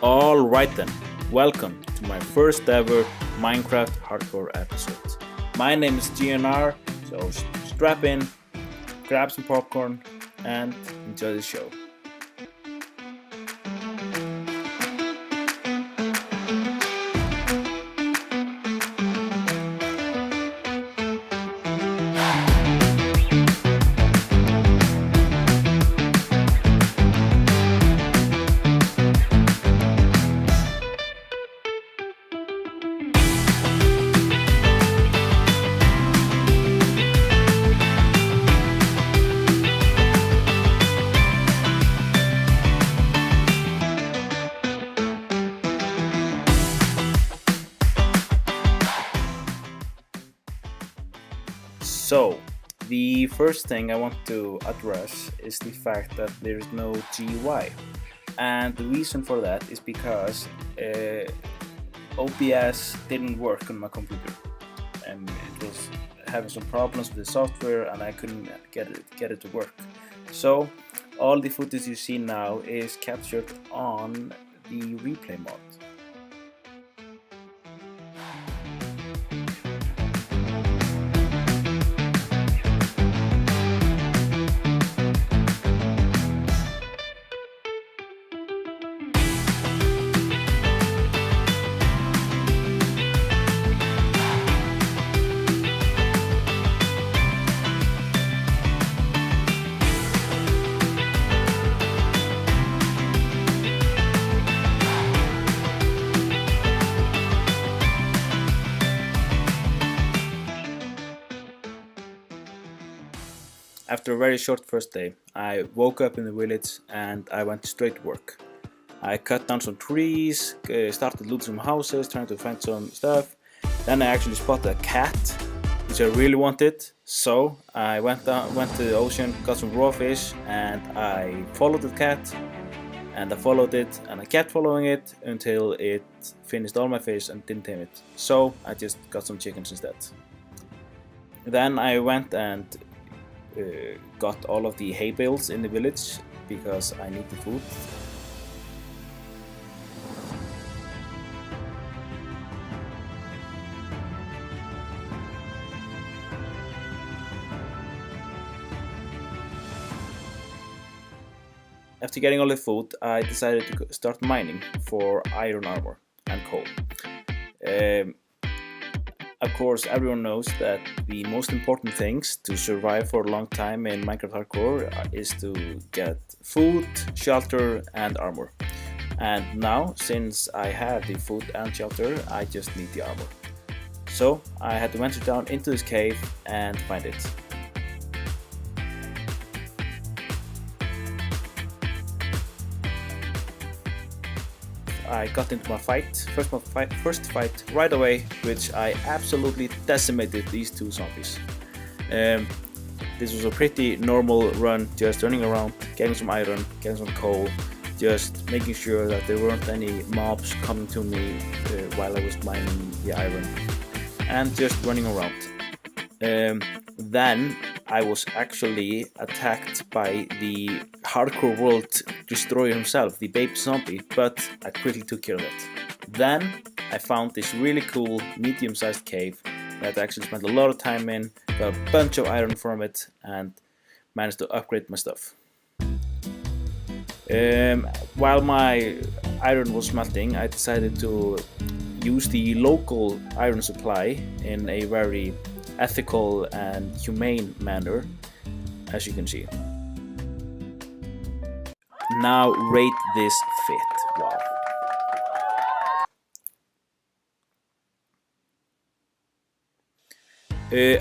Alright then, welcome to my first ever Minecraft Hardcore episode. My name is GNR, so strap in, grab some popcorn, and enjoy the show. So, the first thing I want to address is the fact that there is no GUI. And the reason for that is because OBS didn't work on my computer. It was having some problems with the software and I couldn't get it to work. So, all the footage you see now is captured on the replay mod. After a very short first day, I woke up in the village and I went straight to work. I cut down some trees, started looting some houses, trying to find some stuff. Then I actually spotted a cat, which I really wanted. So I went to the ocean, got some raw fish, and I followed the cat. And I followed it, and I kept following it until it finished all my fish and didn't tame it. So I just got some chickens instead. Then I went and got all of the hay bales in the village because I need the food. After getting all the food, I decided to start mining for iron armor and coal. Of course, everyone knows that the most important things to survive for a long time in Minecraft Hardcore is to get food, shelter, and armor. And now, since I have the food and shelter, I just need the armor. So I had to venture down into this cave and find it. I got into my first fight right away, which I absolutely decimated these two zombies. This was a pretty normal run, just running around, getting some iron, getting some coal, just making sure that there weren't any mobs coming to me while I was mining the iron, and just running around. Then I was actually attacked by the Hardcore World Destroyer himself, the baby zombie, but I quickly took care of it. Then I found this really cool medium-sized cave that I actually spent a lot of time in, got a bunch of iron from it, and managed to upgrade my stuff. While my iron was smelting, I decided to use the local iron supply in a very ethical and humane manner, as you can see. Now rate this fit. Wow.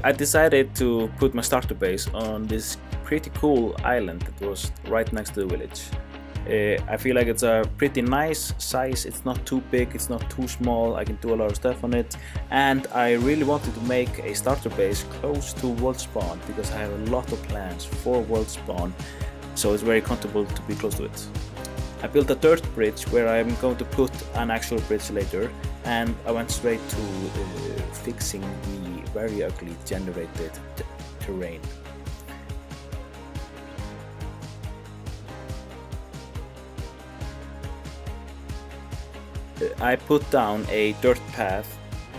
I decided to put my starter base on this pretty cool island that was right next to the village. I feel like it's a pretty nice size, it's not too big, it's not too small, I can do a lot of stuff on it, and I really wanted to make a starter base close to world spawn because I have a lot of plans for world spawn, so it's very comfortable to be close to it. I built a dirt bridge where I'm going to put an actual bridge later, and I went straight to fixing the very ugly generated terrain. I put down a dirt path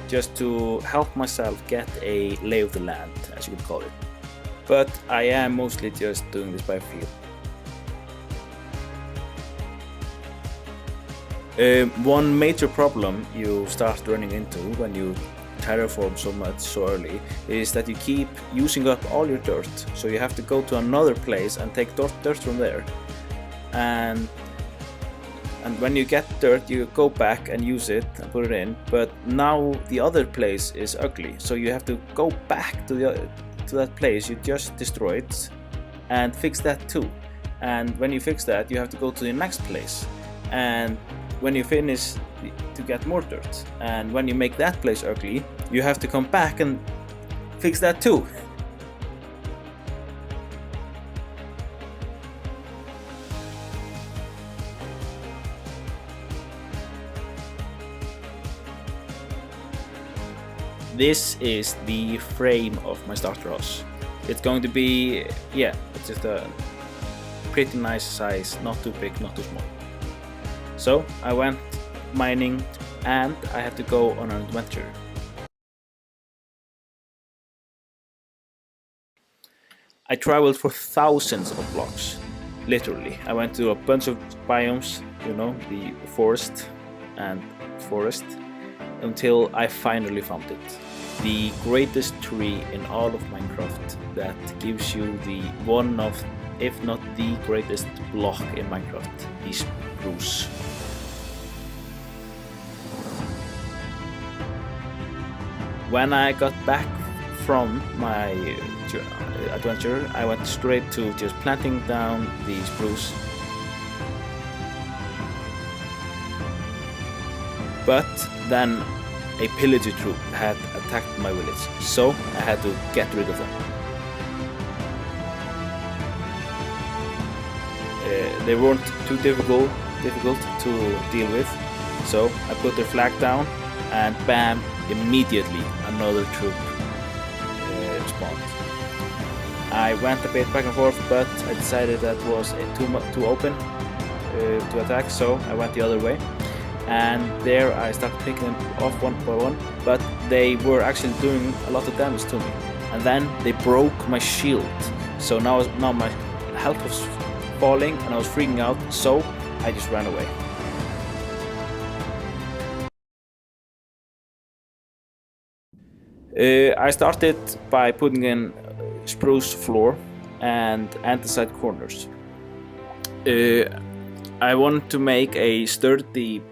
just to help myself get a lay of the land, as you could call it. But I am mostly just doing this by feel. One major problem you start running into when you terraform so much so early is that you keep using up all your dirt, so you have to go to another place and take dirt from there, and when you get dirt you go back and use it and put it in, but now the other place is ugly, so you have to go back to that place you just destroyed and fix that too, and when you fix that you have to go to the next place, and when you finish to get more dirt, and when you make that place ugly you have to come back and fix that too. This is the frame of my starter house. It's going to be, yeah, it's just a pretty nice size, not too big, not too small. So I went mining and I had to go on an adventure. I traveled for thousands of blocks, literally. I went to a bunch of biomes, you know, the forest and forest, until I finally found it. The greatest tree in all of Minecraft that gives you the one of, if not the greatest block in Minecraft, the spruce. When I got back from my adventure, I went straight to just planting down the spruce. But then a pillager troop had attacked my village, so I had to get rid of them. They weren't too difficult to deal with, so I put their flag down and bam, immediately another troop spawned. I went a bit back and forth, but I decided that was too open to attack, so I went the other way. And there I started picking them off one by one, but they were actually doing a lot of damage to me. And then they broke my shield, so now my health was falling and I was freaking out, so I just ran away. I started by putting in spruce floor and andesite corners. I wanted to make a sturdy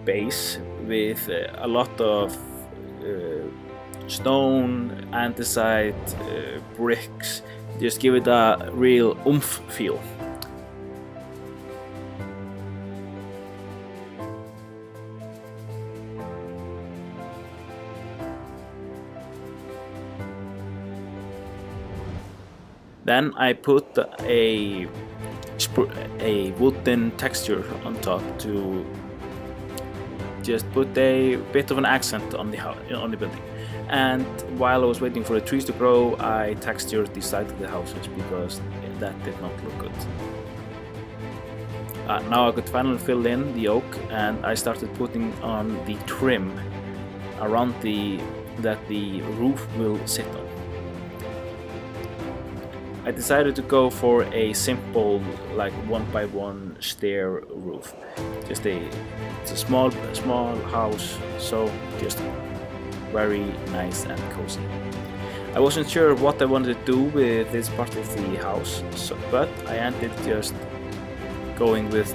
base with a lot of stone, andesite, bricks, just give it a real oomph feel. Then I put a wooden texture on top to just put a bit of an accent on the building. And while I was waiting for the trees to grow, I textured the side of the houses because that did not look good. Now I could finally fill in the oak, and I started putting on the trim around that the roof will sit on. I decided to go for a simple, like 1x1 stair roof. It's a small house, so just very nice and cozy. I wasn't sure what I wanted to do with this part of the house, but I ended just going with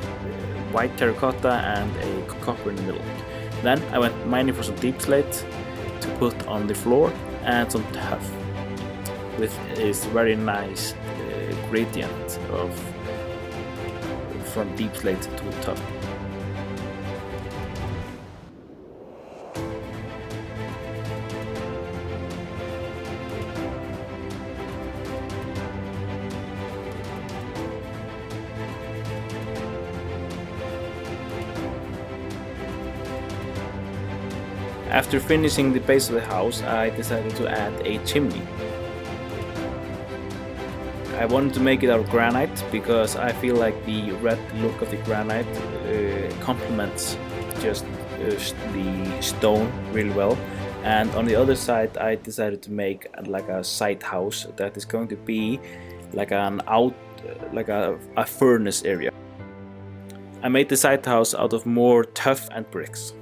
white terracotta and a copper in the middle. Then I went mining for some deep slate to put on the floor and some tuff, with this very nice gradient from deep slate to tuff. After finishing the base of the house, I decided to add a chimney. I wanted to make it out of granite because I feel like the red look of the granite complements just the stone really well. And on the other side, I decided to make like a side house that is going to be like a furnace area. I made the side house out of more tuff and bricks.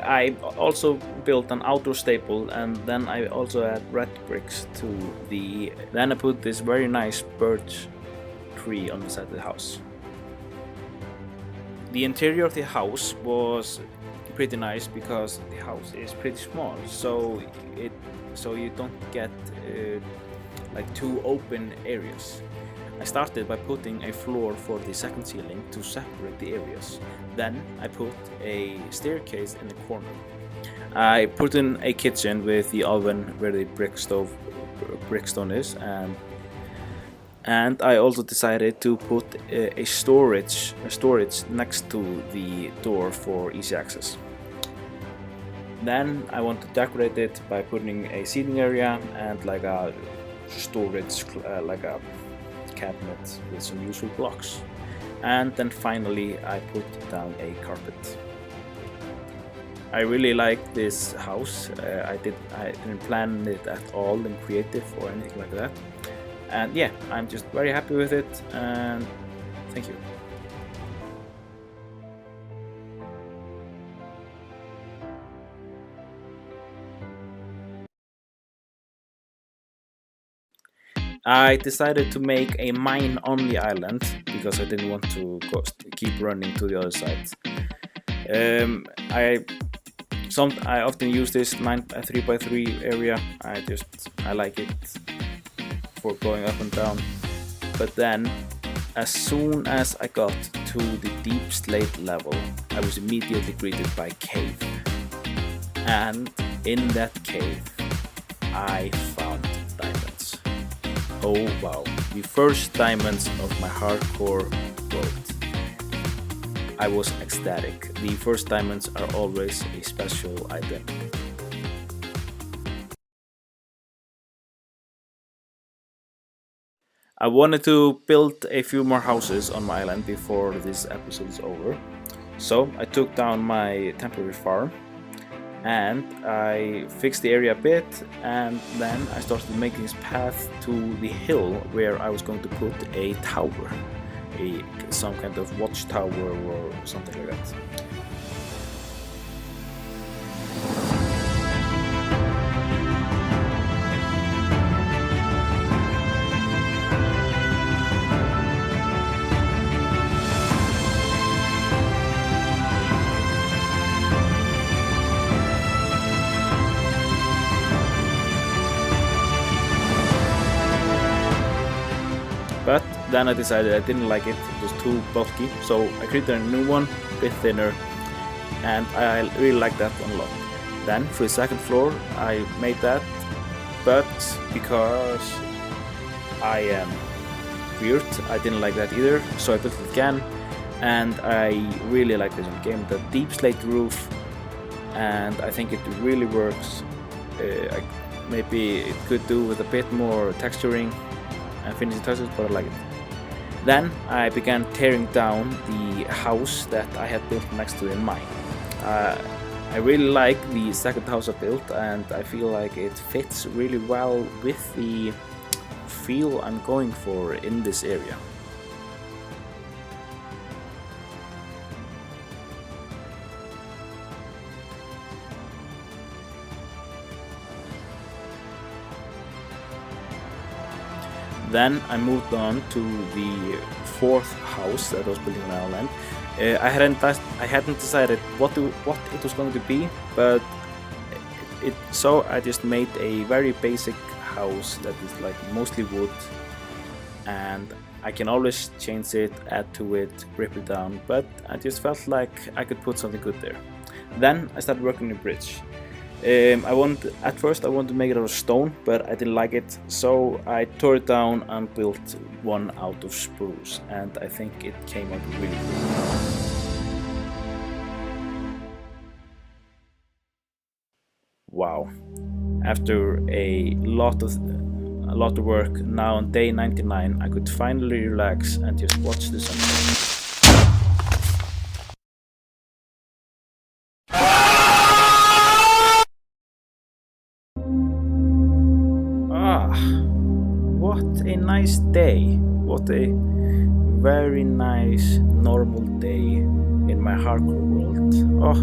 I also built an outdoor stable, and then I also add red bricks to the. Then I put this very nice birch tree on the side of the house. The interior of the house was pretty nice because the house is pretty small, so you don't get like two open areas. I started by putting a floor for the second ceiling to separate the areas. Then I put a staircase in the corner. I put in a kitchen with the oven where the brickstone is, and I also decided to put a storage next to the door for easy access. Then I want to decorate it by putting a seating area and like a storage, like a cabinet with some useful blocks. And then finally I put down a carpet. I really like this house. I didn't plan it at all in creative or anything like that. And yeah, I'm just very happy with it, and thank you. I decided to make a mine on the island because I didn't want to keep running to the other side. I often use this 3x3 area. I like it for going up and down. But then, as soon as I got to the deep slate level, I was immediately greeted by a cave. And in that cave, I found diamonds. Oh wow, the first diamonds of my hardcore world. I was ecstatic. The first diamonds are always a special item. I wanted to build a few more houses on my island before this episode is over. So I took down my temporary farm and I fixed the area a bit, and then I started making this path to the hill where I was going to put a tower, some kind of watchtower or something like that. But then I decided I didn't like it was too bulky, so I created a new one, a bit thinner, and I really like that one a lot. Then for the second floor I made that, but because I am weird, I didn't like that either, so I built it again, and I really like this one. Game the deep slate roof, and I think it really works. Maybe it could do with a bit more texturing and finishing touches, but I like it. Then I began tearing down the house that I had built next to in mine. I really like the second house I built, and I feel like it fits really well with the feel I'm going for in this area. Then I moved on to the fourth house that I was building on the island. I hadn't decided what it was going to be, but so I just made a very basic house that is like mostly wood, and I can always change it, add to it, rip it down, but I just felt like I could put something good there. Then I started working on a bridge. At first I wanted to make it out of stone, but I didn't like it, so I tore it down and built one out of spruce, and I think it came out really good. wow. After a lot of work, now on day 99, I could finally relax and just watch the sunset. Ah, what a nice day. What a very nice normal day in my hardcore world. Oh,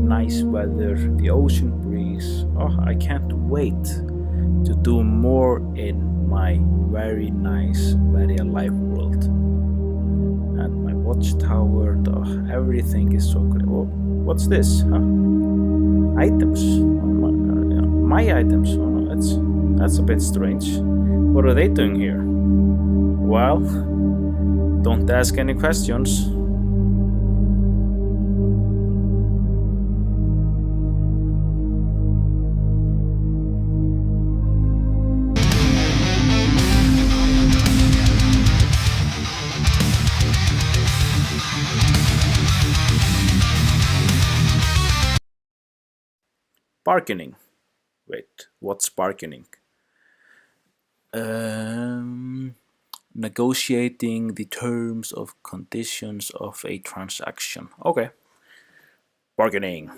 nice weather, the ocean breeze. Oh, I can't wait to do more in my very nice, very alive world. And my watchtower, oh, everything is so good. Oh, what's this? Huh? Items. Oh, my items. Oh, that's a bit strange. What are they doing here? Well, don't ask any questions. Bargaining. Wait, what's bargaining? Negotiating the terms of conditions of a transaction. Okay. Bargaining.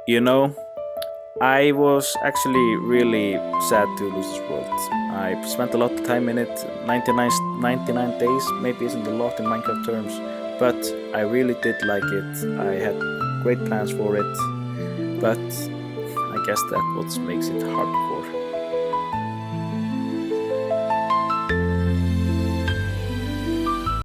You know, I was actually really sad to lose this world. I spent a lot of time in it, 99 days, maybe isn't a lot in Minecraft terms, but I really did like it. I had great plans for it, but I guess that's what makes it hardcore.